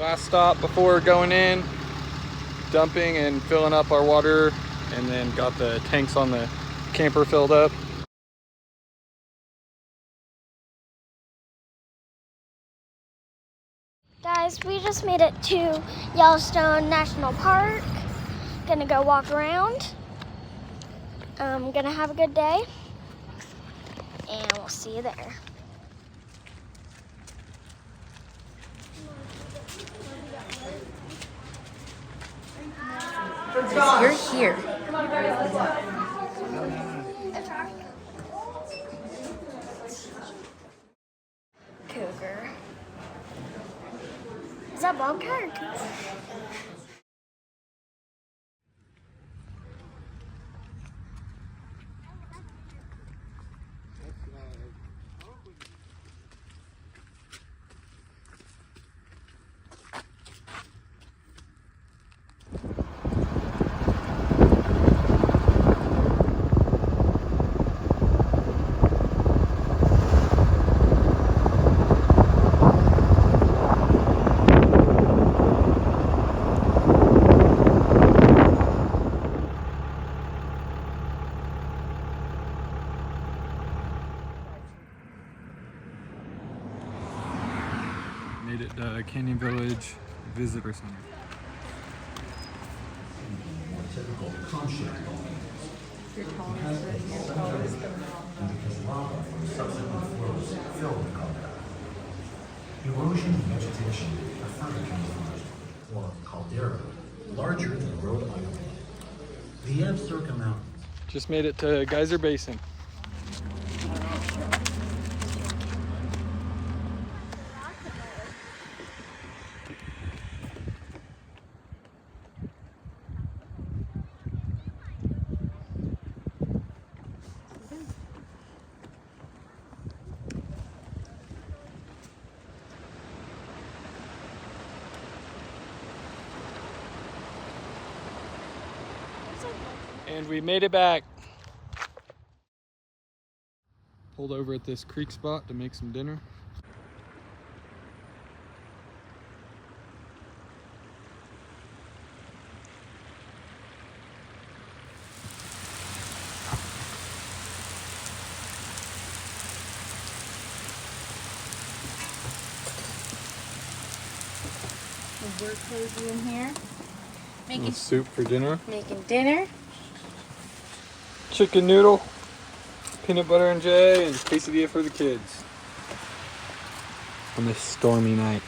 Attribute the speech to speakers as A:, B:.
A: Last stop before going in, dumping and filling up our water, and then got the tanks on the camper filled up.
B: Guys, we just made it to Yellowstone National Park. Gonna go walk around. Gonna have a good day, and we'll see you there.
C: You're here.
B: Cougar. Is that bobcat or cougar?
A: Made it to Canyon Village Visitor Center.
D: Erosion of vegetation further camouflage, or caldera, larger than Rhode Island. The Absaroka Mountains.
A: Just made it to Geyser Basin. And we made it back. Pulled over at this creek spot to make some dinner.
C: We're cozy in here.
A: And soup for dinner.
C: Making dinner.
A: Chicken noodle, peanut butter and jelly, and quesadilla for the kids on this stormy night.